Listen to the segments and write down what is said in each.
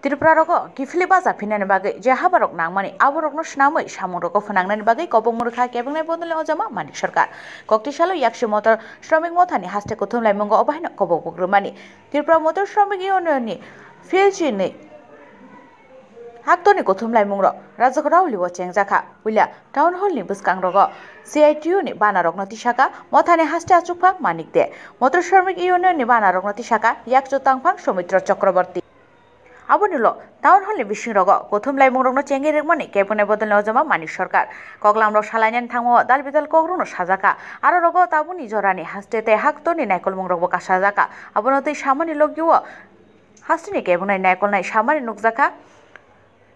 Tripura rogo kifli baza pinani bagai jaha barok nangmani aborokno snamoi samung rogo phanangnani bagai kobong murkha kebongnai bodole ojama manik sarkar kokti salo yakshi motor shramik mothani haste kothum laimungo obahino kobong bugrumani Tripura motor shramik unioni PLG ni haktoni kothum laimungro rajak rauli chengjaka puila town hall ni buskang rogo CITU ni banarokno tisaka mothani haste achukphang manik de motor shramik union ni banarokno tisaka yakcho tangphang somitra chakraborty Abonilo, town hall ni bising rogo, kothum laimung rokno chengi rekmani kebonai bodole ojama manik sarkar. Koklam rok salainan thangmo dal bidal kogrungno sajaka. Aro rogo tabuni jorani hastete haktoni naikolmung rokbo ka sajaka. Abonotoi samani logyo hastini kebonai naikolnai samani nukjaka.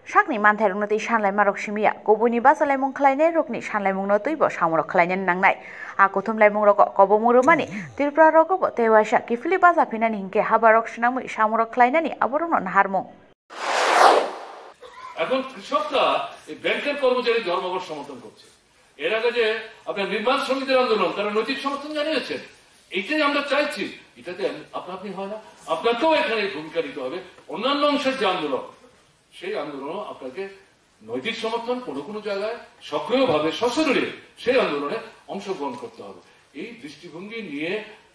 Sakni manthai rokno tei sanlai marok simia kobuni basa laimung khlainai rokni sanlaimung no toibo samurok khlainani nangnai. A kothum laimung rogo kobong murumani Tripura rogo bo tewaisa kifli basa pinani hingke habarok snamui samurok khlainani aborokno naharmung. এখন কৃষকরা এই ব্যাংকের কর্মচারী ধর্মঘট সমর্থন করছে এর আগে যে আপনার নির্মাণ শ্রমিকদের আন্দোলন তারা নৈতিক সমর্থন জানিয়েছেন এইটাই আমরা চাইছি এটাতে আপনি হয় না আপনাকেও এখানে ভূমিকা নিতে হবে অন্যান্য অংশের যে আন্দোলন সেই আন্দোলনও আপনাকে নৈতিক সমর্থন কোনো কোনো জায়গায় সক্রিয়ভাবে সশরীরে সেই আন্দোলনে অংশগ্রহণ করতে হবে এই দৃষ্টিভঙ্গি নিয়ে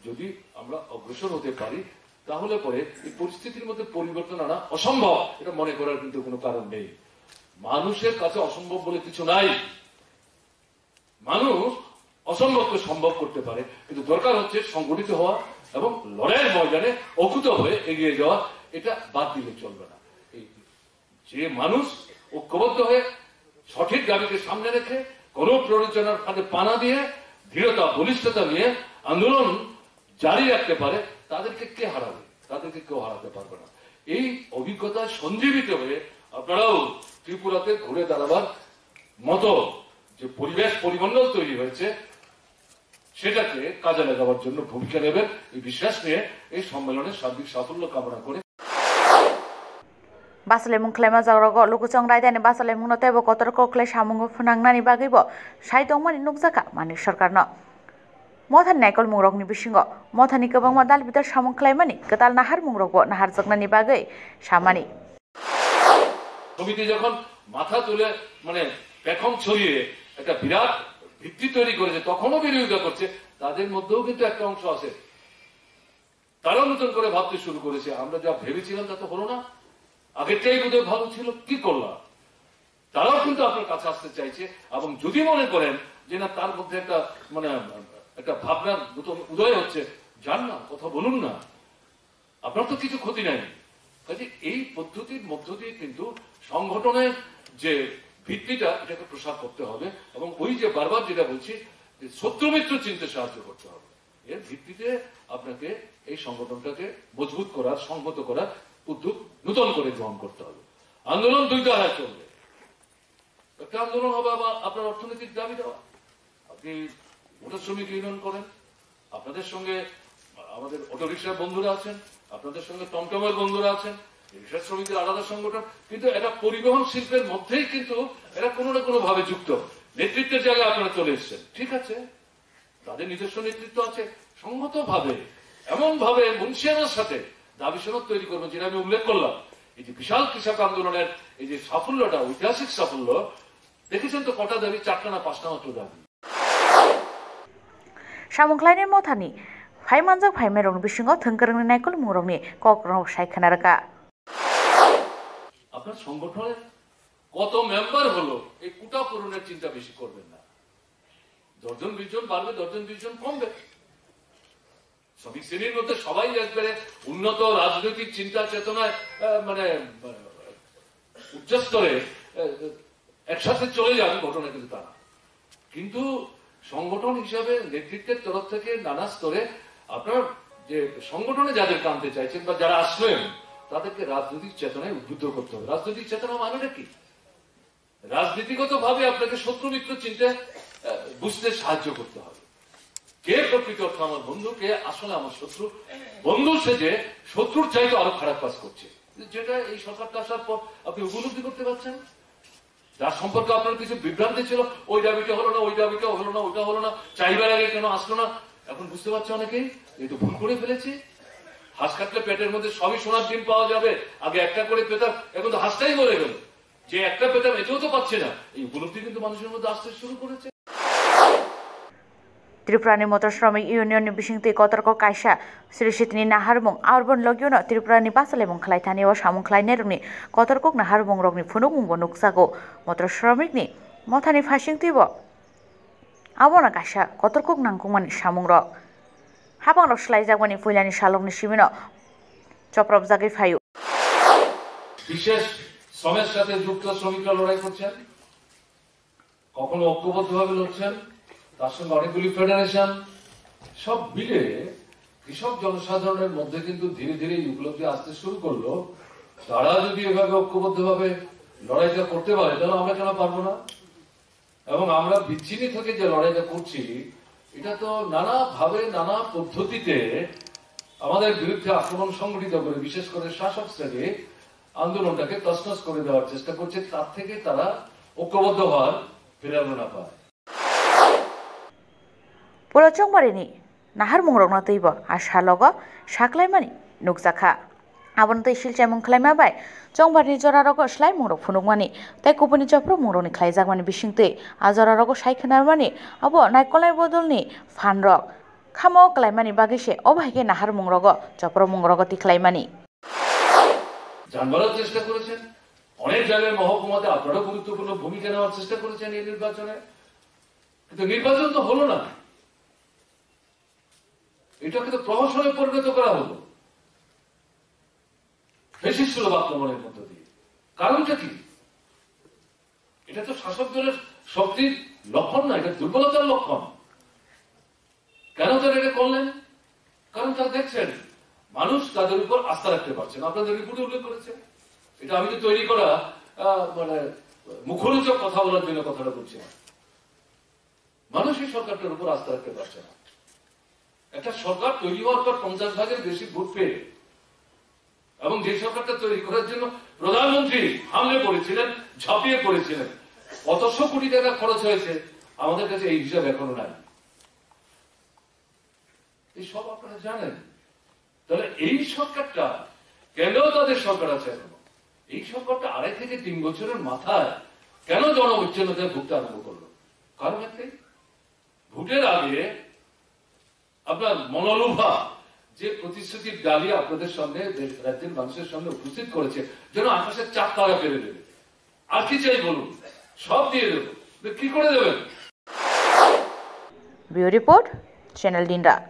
যদি আমরা অগ্রসর হতে পারি তাহলে পরে এই পরিস্থিতির মধ্যে পরিবর্তন আনা অসম্ভব এটা মনে করার কিন্তু কোনো কারণ নেই মানুষের কাছে অসম্ভব বলে কিছু নাই মানুষ অসম্ভবকে সম্ভব করতে পারে কিন্তু দরকার হচ্ছে সংগঠিত হওয়া এবং লড়াইয়ের ময়দানে অকুত হয়ে এগিয়ে যাওয়া এটা বাদ দিলে চলবে না যে মানুষ ঐক্যবদ্ধ হয়ে সঠিক দাবিকে সামনে রেখে কোন প্ররোচনার ফাঁদে পানা দিয়ে দৃঢ়তা বলিষ্ঠতা নিয়ে আন্দোলন জারি রাখতে পারে তাদেরকে কে হারাবে তাদেরকে কেউ হারাতে পারবে না এই অভিজ্ঞতায় সঞ্জীবিত হয়ে আপনারাও ত্রিপুরাতে ঘুরে দাঁড়াবার মতো যে পরিবেশ পরিমণ্ডল তৈরি হয়েছে সেটাকে কাজে লাগাবার জন্য ভূমিকা নেবেন এই বিশ্বাস নিয়ে এই সম্মেলনের সার্বিক সাফল্য কামনা করে Basalemung klema jagrogo lukuchong raidani basalemung no tebo kotorko klai samungo phunangnani bagibo saitongmani nukjaka manik sarkarno Mothani naikol mungrokni bisingo mothani kobangma dal bidal samung khlaimani ketal nahar mungrokbo nahar jaknani bagai samani সমিতি যখন মাথা তুলে মানে পেখম ছড়িয়ে একটা বিরাট ভিত্তি তৈরি করেছে তখনও বিরোধিতা করছে তাদের মধ্যেও কিন্তু একটা অংশ আছে তারাও নতুন করে ভাবতে শুরু করেছে আমরা যা ভেবেছিলাম তা তো হলো না আগেরটাই বোধহয় ভালো ছিল কি করলাম তারাও কিন্তু আপনার কাছে আসতে চাইছে এবং যদি মনে করেন যে না তার মধ্যে একটা মানে একটা ভাবনার নতুন উদয় হচ্ছে যান না কথা বলুন না আপনার তো কিছু ক্ষতি নাই কাজে এই পদ্ধতির মধ্য দিয়ে কিন্তু সংগঠনের যে ভিত্তিটা এটাকে প্রসার করতে হবে এবং ওই যে বারবার যেটা বলছি যে শত্রুমিত্র চিনতে সাহায্য করতে হবে এর ভিত্তিতে আপনাকে এই সংগঠনটাকে মজবুত করার সংহত করার উদ্যোগ নতুন করে গ্রহণ করতে হবে আন্দোলন দুই ধারায় চলবে একটা আন্দোলন হবে আবার আপনার অর্থনৈতিক দাবি দেওয়া আপনি মোটর শ্রমিক ইউনিয়ন করেন আপনাদের সঙ্গে আমাদের অটোরিকশার বন্ধুরা আছেন আপনাদের সঙ্গে টমটমের বন্ধুরা আছেন রিক্সা শ্রমিকদের আলাদা সংগঠন কিন্তু এটা পরিবহন শিল্পের মধ্যেই কিন্তু এরা কোনো না কোনো ভাবে যুক্ত নেতৃত্বের জায়গায় আপনারা চলে এসছেন ঠিক আছে তাদের নিজস্ব নেতৃত্ব আছে সংহত ভাবে এমন ভাবে মুন্সিয়ানার সাথে দাবি সনদ তৈরি করবেন যেটা আমি উল্লেখ করলাম এই যে বিশাল কৃষক আন্দোলনের এই যে সাফল্যটা ঐতিহাসিক সাফল্য দেখেছেন তো কটা দাবি 4টা না 5টা মাত্র দাবি samungklaini mothani phaimanjak phaimerong bisingo thongkorongni naikol mungrokni kokrong saikhanaraka আপনার সংগঠনের কত মেম্বার হলো এই কোটা পূরণের চিন্তা বেশি করবেন না 10 জন 20 জন বাড়বে 10 জন 20 জন কমবে শ্রমিক শ্রেণীর মধ্যে সবাই একবারে উন্নত রাজনৈতিক চিন্তা চেতনায় মানে উচ্চস্তরে একসাথে চলে যাবে ঘটনা কিন্তু তা না কিন্তু সংগঠন হিসাবে নেতৃত্বের তরফ থেকে নানা স্তরে আপনার যে সংগঠনে যাদেরকে আনতে চাইছেন বা যারা আসবেন তাদেরকে রাজনৈতিক চেতনায় উদ্বুদ্ধ করতে হবে রাজনৈতিক চেতনা মানেটা কি রাজনীতিগত ভাবে আপনাকে শত্রু মিত্র চিনতে বুঝতে সাহায্য করতে হবে কে প্রকৃত অর্থ আমার বন্ধু কে আসলে আমার শত্রু বন্ধু সেজে শত্রুর চাইতে আরো খারাপ কাজ করছে যেটা এই সরকারটা আসার পর আপনি উপলব্ধি করতে পারছেন যার সম্পর্কে আপনার কিছু বিভ্রান্তি ছিল ওই দাবিটা হলো না ওই দাবিটা হলো না ওইটা হলো না চাইবার আগে কেন আসলো না এখন বুঝতে পারছে অনেকেই এই তো ভুল করে ফেলেছি হাঁস কাটলে পেটের মধ্যে সবই সোনার ডিম পাওয়া যাবে, আগে একটা করে পেতাম, এখন তো হাঁসটাই মরে গেল, যে একটা পেতাম এটাও তো পাচ্ছে না। এই উপলব্ধি কিন্তু মানুষের মধ্যে আসতে শুরু করেছে। ত্রিপুরানি মটর শ্রমিক ইউনিয়ন বিসিংতি কতর্ক কাইসা শ্রীশিতনি নাহারমুং আরবন লগিউন ত্রিপুরানি বাসালেমুং খালাইথানি ও সামুং খালাইনে রংনি কতর্কক নাহারমুং রংনি ফুনুকमुंगबो नुकसागो मटर श्रमिकनि मथानि फासिंतिब आबोना काइसा कतर्কক नांगुमानि सामुं रक हाबां रक स्लाइजागमानि फैलानि सालंनि सिमिनो चप्रब जागै फायु বিশেষ শ্রমের সাথে যুক্ত শ্রমিকরা লড়াই করছেন, কখনো ঐক্যবদ্ধভাবে লড়ছেন, তার সঙ্গে অনেকগুলি ফেডারেশন, সব মিলে কৃষক জনসাধারণের মধ্যে কিন্তু ধীরে ধীরে এই উপলব্ধি আসতে শুরু করলো, তারা যদি এভাবে ঐক্যবদ্ধভাবে লড়াইটা করতে পারে তাহলে আমরা কেন পারবো না। এবং আমরা বিচ্ছিন্ন থেকে যে লড়াইটা করছি, এটা তো নানা ভাবে নানা পদ্ধতিতে আমাদের বিরুদ্ধে আক্রমণ সংগঠিত করে, বিশেষ করে শাসক শ্রেণী আন্দোলনটাকে তছনছ করে দেওয়ার চেষ্টা করছে, তার থেকে তারা ঐক্যবদ্ধ হওয়ার প্রেরণা পায়। পুরো চংমারিনি নাহারমুং রংনা তৈব আর সালগ সাকলাইমানি नुकजाखा आबन तै सिलचाय मुं खालायमाबाय चंबारनि जरारग स्लाय मुंरग फुनुकमानि ताइ कुपनि चप्र मुंरगनि खालायजागमानि बिसिंतै आ जरारग सायखोनारमानि अब नायकलनाय बदलनि फानरग खामो खालायमानि बागैसे अबायके नाहार मुंरग चप्र मुंरग ति खालायमानि জানবার চেষ্টা করেছেন, অনেক জায়গায় মহকুমাতে আপনারা গুরুত্বপূর্ণ ভূমিকা নেওয়ার চেষ্টা করেছেন এই নির্বাচনে, কিন্তু নির্বাচন তো হলো না, এটাকে তো প্রহসনে পরিণত করা হলো ফ্যাসিস্ট সুলভ আক্রমণের মধ্য দিয়ে। কারণটা কি? এটা তো শাসক দলের শক্তির লক্ষণ না, এটা দুর্বলতার লক্ষণ। কেন তারা এটা করলেন? কারণ তারা দেখছেন মানুষ তাদের উপর আস্থা রাখতে পারছে না। আপনাদের রিপোর্টে উল্লেখ করেছে, এটা আমি তো তৈরি করা মানে মুখরোচক কথা বলার জন্য কথাটা বলছি না। মানুষ এই সরকারটার উপর আস্থা রাখতে পারছে না। একটা সরকার তৈরি হওয়ার পর 50 ভাগের বেশি ভোট পেয়ে, এবং যে সরকারটা তৈরি করার জন্য প্রধানমন্ত্রী হামলে পড়েছিলেন, ঝাঁপিয়ে পড়েছিলেন, কতশো কোটি টাকা খরচ হয়েছে, আমাদের কাছে এই হিসাব এখনো নাই। এই সব আপনারা জানেন। তাহলে এই সরকারটা কেন তাদের সরকার আছে এখনো, এই সরকারটা 2.5 থেকে 3 বছরের মাথায় কেন জনবিচ্ছিন্নতায় ভুগতে আরম্ভ করলো? কারণ একটাই, ভোটের আগে আপনার মনোলোভা যে প্রতিশ্রুতির ডালি আপনাদের সামনে রাজ্যের মানুষের সামনে উপস্থিত করেছে, যেন আকাশের চাপ তারা পেরে দেবে। আর কি চাই বলুন, সব দিয়ে দেবো, কি করে দেবেন? ব্যুরো রিপোর্ট, চ্যানেল দিনরাত।